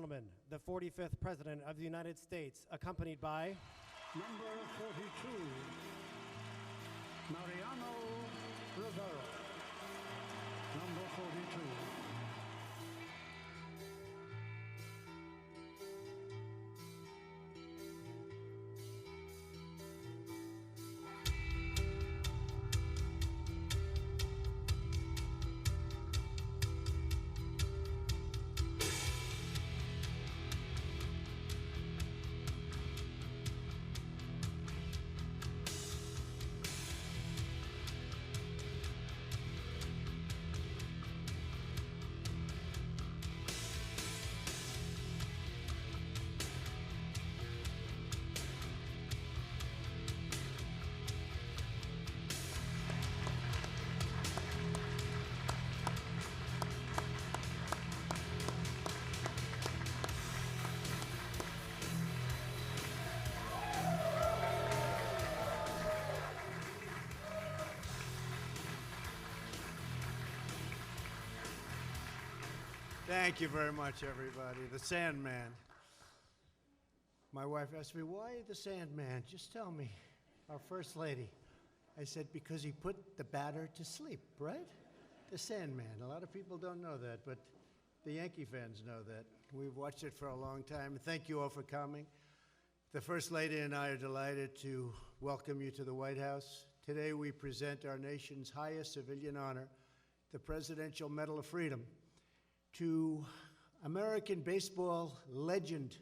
gentlemen, the 45th President of the United States, accompanied by number 42, Mariano Rivera. Number 42. Thank you very much, everybody. The Sandman. My wife asked me, why the Sandman? Just tell me. Our First Lady. I said, because he put the batter to sleep, right? The Sandman. A lot of people don't know that, but the Yankee fans know that. We've watched it for a long time. Thank you all for coming. The First Lady and I are delighted to welcome you to the White House. Today we present our nation's highest civilian honor, the Presidential Medal of Freedom, to American baseball legend,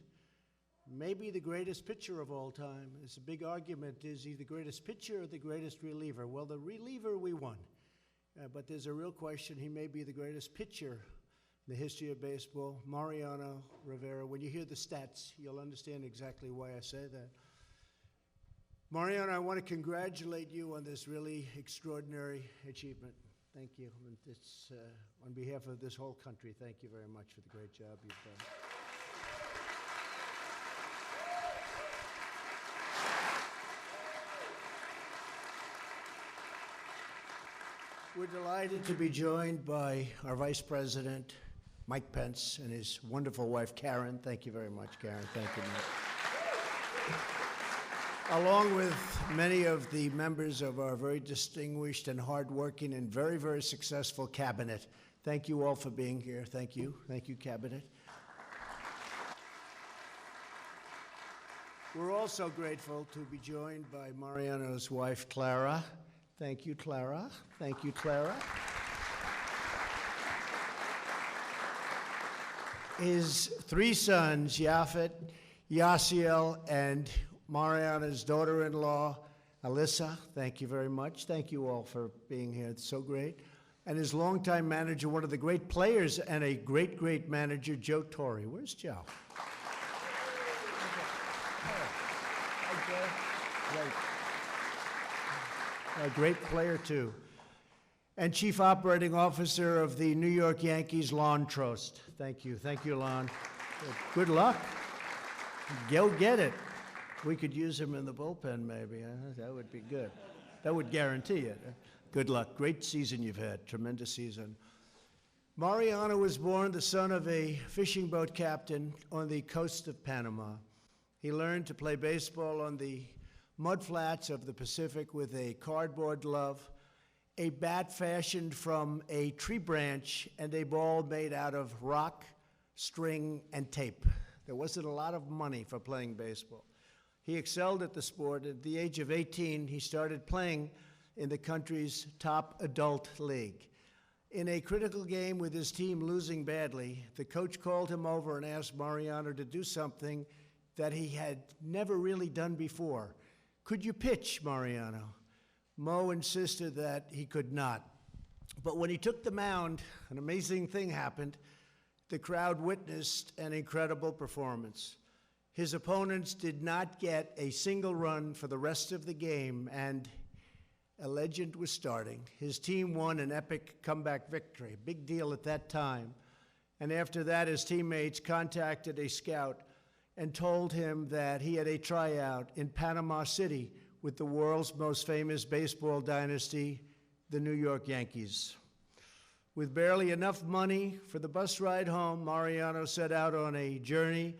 maybe the greatest pitcher of all time. It's a big argument. Is he the greatest pitcher or the greatest reliever? Well, the reliever we won. But there's a real question. He may be the greatest pitcher in the history of baseball, Mariano Rivera. When you hear the stats, you'll understand exactly why I say that. Mariano, I want to congratulate you on this really extraordinary achievement. Thank you. And it's, on behalf of this whole country, thank you very much for the great job you've done. We're delighted to be joined by our Vice President, Mike Pence, and his wonderful wife, Karen. Thank you very much, Karen. Thank you, Mike. Along with many of the members of our very distinguished and hardworking and very, very successful cabinet. Thank you all for being here. Thank you. Thank you, cabinet. We're also grateful to be joined by Mariano's wife, Clara. Thank you, Clara. Thank you, Clara. His three sons, Yafet, Yasiel, and Mariana's daughter-in-law, Alyssa. Thank you very much. Thank you all for being here. It's so great. And his longtime manager, one of the great players and a great, great manager, Joe Torre. Where's Joe? A great player, too. And Chief Operating Officer of the New York Yankees, Lon Trost. Thank you. Thank you, Lon. Good luck. Go get it. We could use him in the bullpen, maybe. That would be good. That would guarantee it. Good luck. Great season you've had. Tremendous season. Mariano was born the son of a fishing boat captain on the coast of Panama. He learned to play baseball on the mudflats of the Pacific with a cardboard glove, a bat fashioned from a tree branch, and a ball made out of rock, string, and tape. There wasn't a lot of money for playing baseball. He excelled at the sport. At the age of 18, he started playing in the country's top adult league. In a critical game with his team losing badly, the coach called him over and asked Mariano to do something that he had never really done before. Could you pitch, Mariano? Mo insisted that he could not. But when he took the mound, an amazing thing happened. The crowd witnessed an incredible performance. His opponents did not get a single run for the rest of the game, and a legend was starting. His team won an epic comeback victory, big deal at that time. And after that, his teammates contacted a scout and told him that he had a tryout in Panama City with the world's most famous baseball dynasty, the New York Yankees. With barely enough money for the bus ride home, Mariano set out on a journey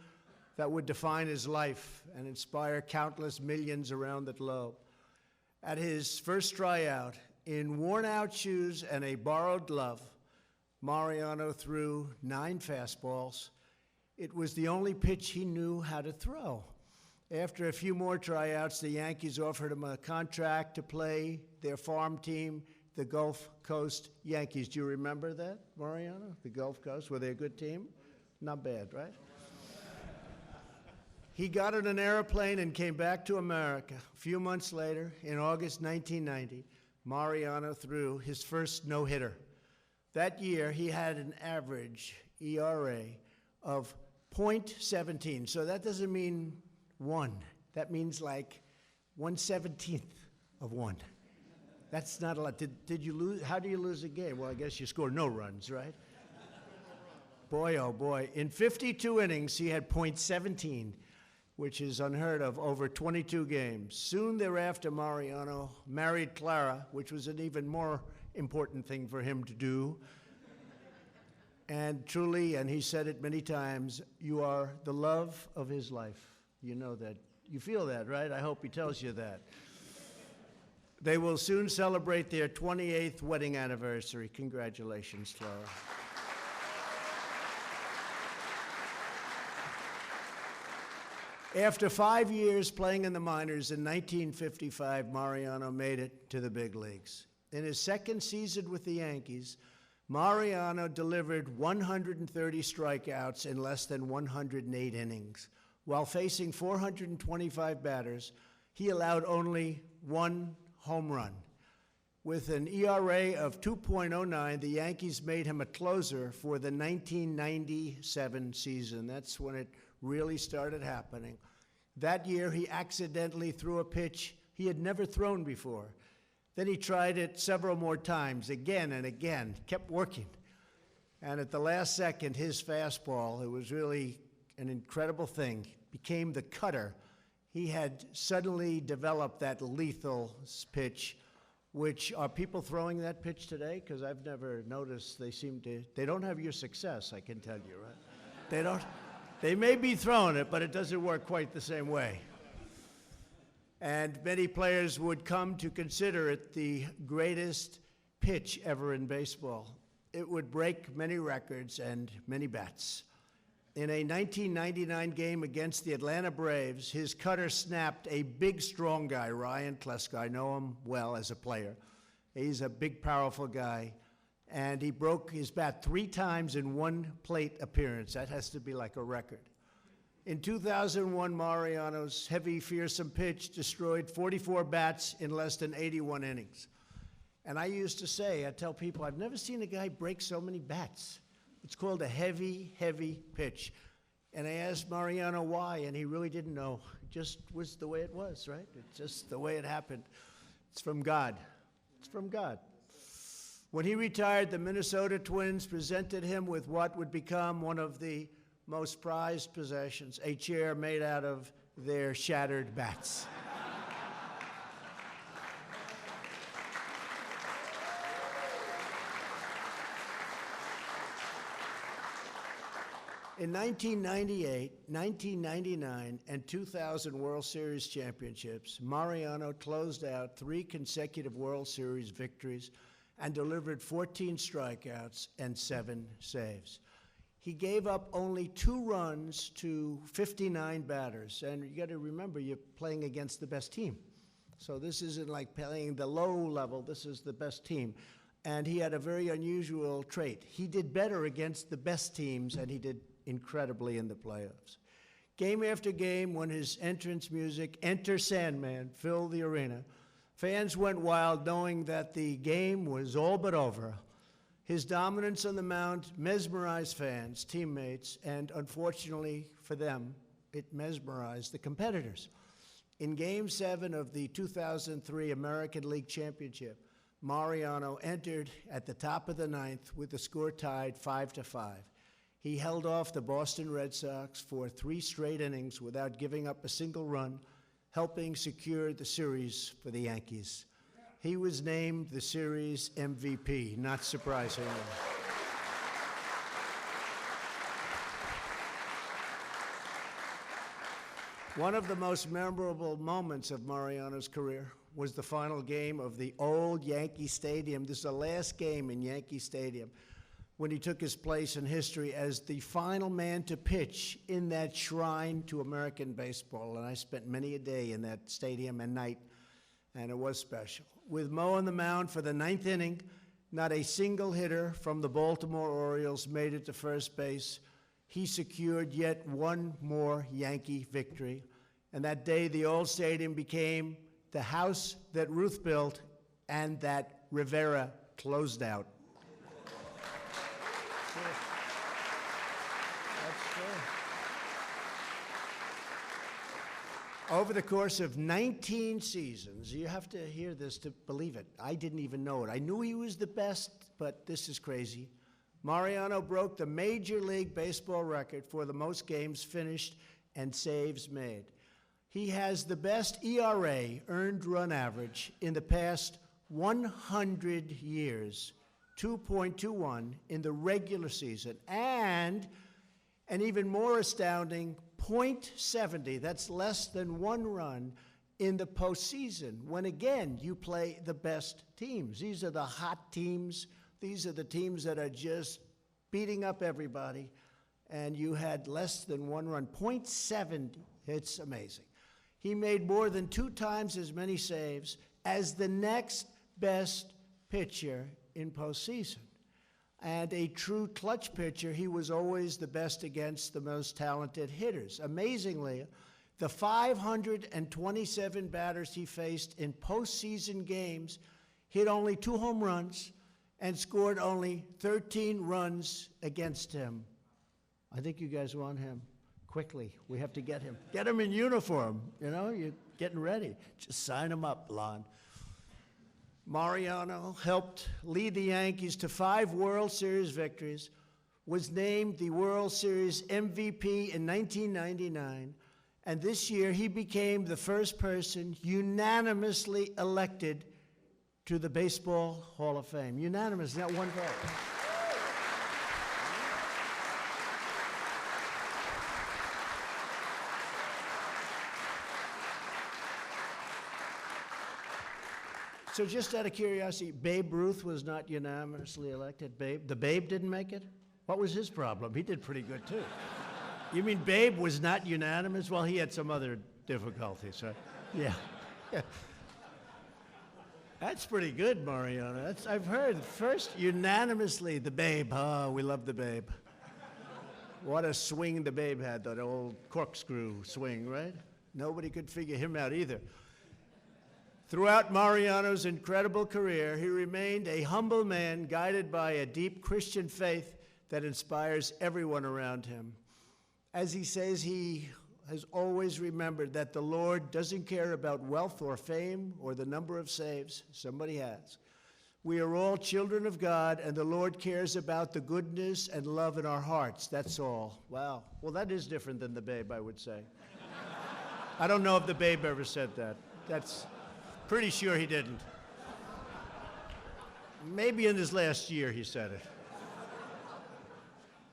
that would define his life and inspire countless millions around the globe. At his first tryout, in worn-out shoes and a borrowed glove, Mariano threw 9 fastballs. It was the only pitch he knew how to throw. After a few more tryouts, the Yankees offered him a contract to play their farm team, the Gulf Coast Yankees. Do you remember that, Mariano? The Gulf Coast, were they a good team? Not bad, right? He got on an airplane and came back to America. A few months later, in August 1990, Mariano threw his first no-hitter. That year, he had an average ERA of .17. So that doesn't mean 1. That means like 1/17 of 1. That's not a lot. Did you lose? How do you lose a game? Well, I guess you score no runs, right? Boy, oh boy. In 52 innings, he had .17, which is unheard of, over 22 games. Soon thereafter, Mariano married Clara, which was an even more important thing for him to do. And truly, and he said it many times, you are the love of his life. You know that. You feel that, right? I hope he tells you that. They will soon celebrate their 28th wedding anniversary. Congratulations, Clara. After 5 years playing in the minors in 1955, Mariano made it to the big leagues. In his second season with the Yankees, Mariano delivered 130 strikeouts in less than 108 innings. While facing 425 batters, he allowed only 1 home run. With an ERA of 2.09, the Yankees made him a closer for the 1997 season. That's when it really started happening. That year, he accidentally threw a pitch he had never thrown before. Then he tried it several more times, again and again, kept working. And at the last second, his fastball, it was really an incredible thing, became the cutter. He had suddenly developed that lethal pitch, which are people throwing that pitch today? Because I've never noticed they don't have your success, I can tell you, right? They may be throwing it, but it doesn't work quite the same way. And many players would come to consider it the greatest pitch ever in baseball. It would break many records and many bats. In a 1999 game against the Atlanta Braves, his cutter snapped a big, strong guy, Ryan Kleska. I know him well as a player. He's a big, powerful guy. And he broke his bat 3 times in 1 plate appearance. That has to be like a record. In 2001, Mariano's heavy, fearsome pitch destroyed 44 bats in less than 81 innings. And I used to say, I tell people, I've never seen a guy break so many bats. It's called a heavy, heavy pitch. And I asked Mariano why, and he really didn't know. It just was the way it was, right? It's just the way it happened. It's from God. It's from God. When he retired, the Minnesota Twins presented him with what would become one of the most prized possessions, a chair made out of their shattered bats. In 1998, 1999, and 2000 World Series championships, Mariano closed out 3 consecutive World Series victories and delivered 14 strikeouts and 7 saves. He gave up only 2 runs to 59 batters. And you got to remember, you're playing against the best team. So this isn't like playing the low level. This is the best team. And he had a very unusual trait. He did better against the best teams, and he did incredibly in the playoffs. Game after game, when his entrance music, Enter Sandman, filled the arena, fans went wild knowing that the game was all but over. His dominance on the mound mesmerized fans, teammates, and unfortunately for them, it mesmerized the competitors. In Game 7 of the 2003 American League Championship, Mariano entered at the top of the 9th with the score tied 5-5. He held off the Boston Red Sox for 3 straight innings without giving up a single run, helping secure the series for the Yankees. He was named the series MVP, not surprisingly. One of the most memorable moments of Mariano's career was the final game of the old Yankee Stadium. This is the last game in Yankee Stadium, when he took his place in history as the final man to pitch in that shrine to American baseball. And I spent many a day in that stadium and night, and it was special. With Mo on the mound for the ninth inning, not a single hitter from the Baltimore Orioles made it to first base. He secured yet one more Yankee victory. And that day, the old stadium became the house that Ruth built and that Rivera closed out. That's true. Over the course of 19 seasons, you have to hear this to believe it. I didn't even know it. I knew he was the best, but this is crazy. Mariano broke the Major League Baseball record for the most games finished and saves made. He has the best ERA, earned run average, in the past 100 years, 2.21 in the regular season, and an even more astounding .70, that's less than one run, in the postseason, when again you play the best teams. These are the hot teams. These are the teams that are just beating up everybody, and you had less than one run. .70, it's amazing. He made more than 2 times as many saves as the next best pitcher in postseason. And a true clutch pitcher, he was always the best against the most talented hitters. Amazingly, the 527 batters he faced in postseason games hit only 2 home runs and scored only 13 runs against him. I think you guys want him. Quickly, we have to get him. Get him in uniform, you know, you're getting ready. Just sign him up, Lon. Mariano helped lead the Yankees to 5 World Series victories, was named the World Series MVP in 1999, and this year he became the first person unanimously elected to the Baseball Hall of Fame. Unanimous, not one vote. So just out of curiosity, Babe Ruth was not unanimously elected. The Babe didn't make it? What was his problem? He did pretty good, too. You mean Babe was not unanimous? Well, he had some other difficulties, right? Yeah. That's pretty good, Mariano. I've heard. First, unanimously, the Babe. Oh, we love the Babe. What a swing the Babe had, that old corkscrew swing, right? Nobody could figure him out either. Throughout Mariano's incredible career, he remained a humble man guided by a deep Christian faith that inspires everyone around him. As he says, he has always remembered that the Lord doesn't care about wealth or fame or the number of saves. Somebody has. We are all children of God, and the Lord cares about the goodness and love in our hearts. That's all. Wow. Well, that is different than the Babe, I would say. I don't know if the Babe ever said that. That's pretty sure he didn't. Maybe in his last year he said it.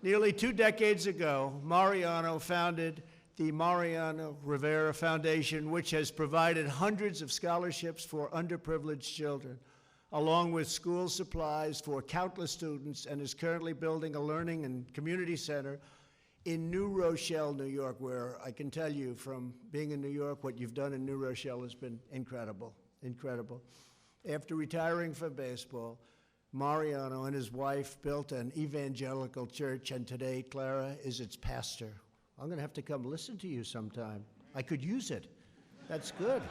Nearly 2 decades ago, Mariano founded the Mariano Rivera Foundation, which has provided hundreds of scholarships for underprivileged children, along with school supplies for countless students, and is currently building a learning and community center in New Rochelle, New York, where I can tell you from being in New York, what you've done in New Rochelle has been incredible. Incredible. After retiring from baseball, Mariano and his wife built an evangelical church, and today Clara is its pastor. I'm going to have to come listen to you sometime. I could use it. That's good.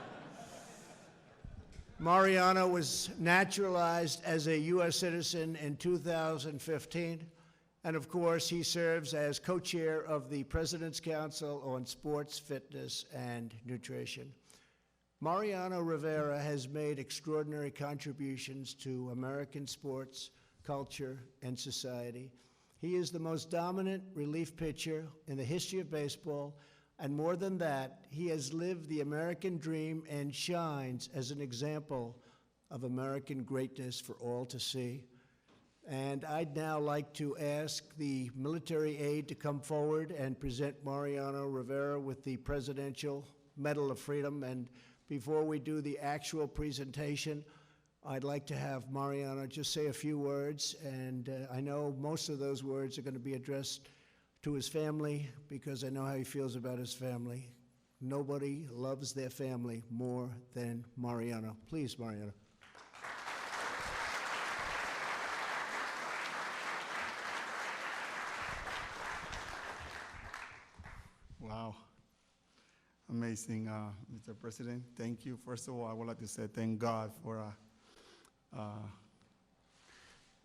Mariano was naturalized as a U.S. citizen in 2015, and of course he serves as co-chair of the President's Council on Sports, Fitness, and Nutrition. Mariano Rivera has made extraordinary contributions to American sports, culture, and society. He is the most dominant relief pitcher in the history of baseball, and more than that, he has lived the American dream and shines as an example of American greatness for all to see. And I'd now like to ask the military aide to come forward and present Mariano Rivera with the Presidential Medal of Freedom. And before we do the actual presentation, I'd like to have Mariano just say a few words. And I know most of those words are going to be addressed to his family, because I know how he feels about his family. Nobody loves their family more than Mariano. Please, Mariano. Wow. Amazing, Mr. President. Thank you. First of all, I would like to say thank God for a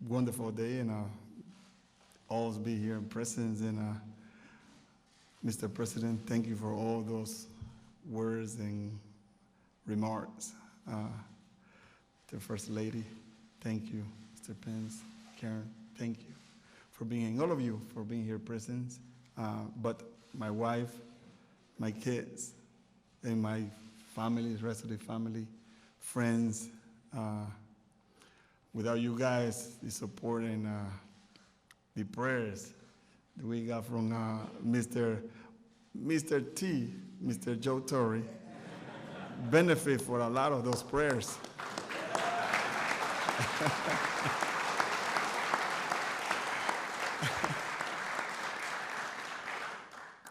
wonderful day, and always be here in presence. And Mr. President, thank you for all those words and remarks. The First Lady, thank you. Mr. Pence, Karen, thank you for being, all of you, for being here present. But my wife, my kids, and my family, the rest of the family, friends. Without you guys, the support and the prayers that we got from Mr. T, Mr. Joe Torre, benefit for a lot of those prayers.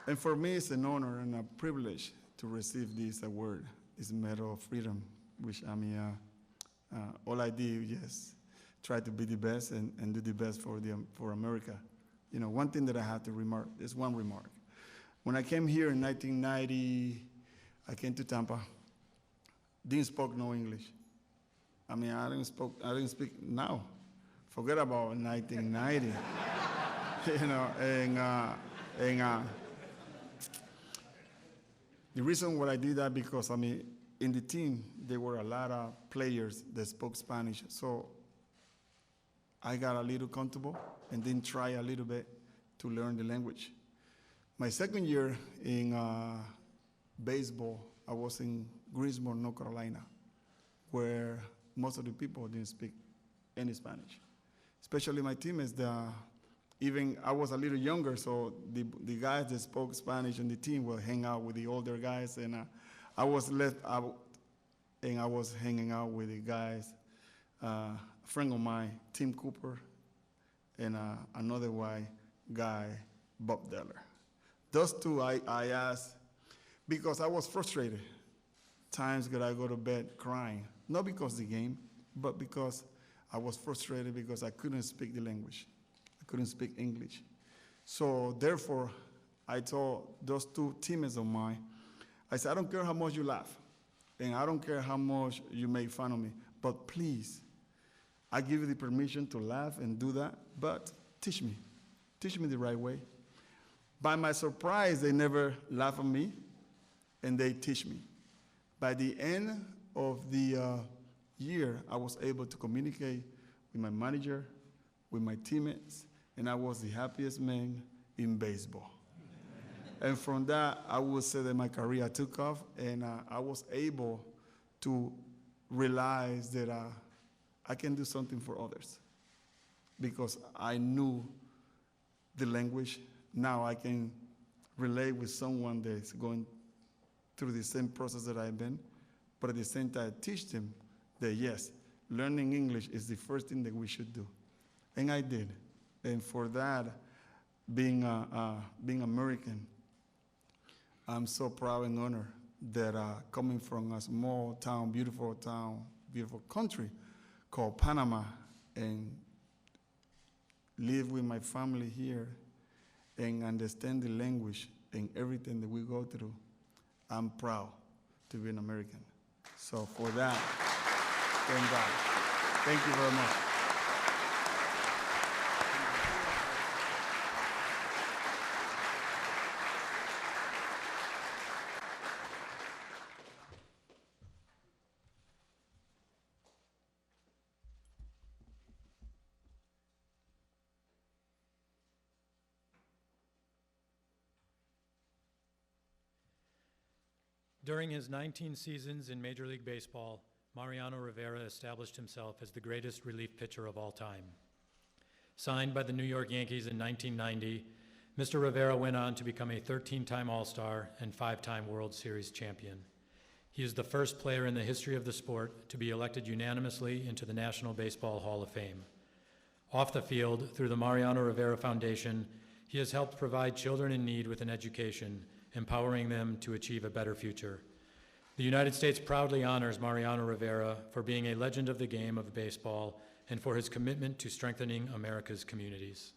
And for me, it's an honor and a privilege to receive this award, this Medal of Freedom, which all I did, yes, try to be the best and do the best for America. You know, one thing that I have to remark, is one remark. When I came here in 1990, I came to Tampa, didn't speak no English. I mean, I didn't speak now. Forget about 1990. You know, and the reason why I did that, because, I mean, in the team, there were a lot of players that spoke Spanish. So I got a little comfortable and then try a little bit to learn the language. My second year in baseball, I was in Greensboro, North Carolina, where most of the people didn't speak any Spanish. Especially my teammates, even I was a little younger, so the guys that spoke Spanish on the team would hang out with the older guys, and I was left out, and I was hanging out with the guys, a friend of mine, Tim Cooper, and another white guy, Bob Deller. Those two I asked, because I was frustrated. Times that I go to bed crying, not because of the game, but because I was frustrated because I couldn't speak the language. Couldn't speak English. So therefore, I told those two teammates of mine, I said, I don't care how much you laugh, and I don't care how much you make fun of me, but please, I give you the permission to laugh and do that, but teach me the right way. By my surprise, they never laugh at me, and they teach me. By the end of the year, I was able to communicate with my manager, with my teammates, and I was the happiest man in baseball. And from that, I would say that my career took off, and I was able to realize that I can do something for others because I knew the language. Now I can relate with someone that's going through the same process that I've been, but at the same time, teach them that yes, learning English is the first thing that we should do. And I did. And for that, being American, I'm so proud and honored that coming from a small town, beautiful country called Panama, and live with my family here and understand the language and everything that we go through, I'm proud to be an American. So for that, thank God. Thank you very much. During his 19 seasons in Major League Baseball, Mariano Rivera established himself as the greatest relief pitcher of all time. Signed by the New York Yankees in 1990, Mr. Rivera went on to become a 13-time All-Star and 5-time World Series champion. He is the first player in the history of the sport to be elected unanimously into the National Baseball Hall of Fame. Off the field, through the Mariano Rivera Foundation, he has helped provide children in need with an education, empowering them to achieve a better future. The United States proudly honors Mariano Rivera for being a legend of the game of baseball and for his commitment to strengthening America's communities.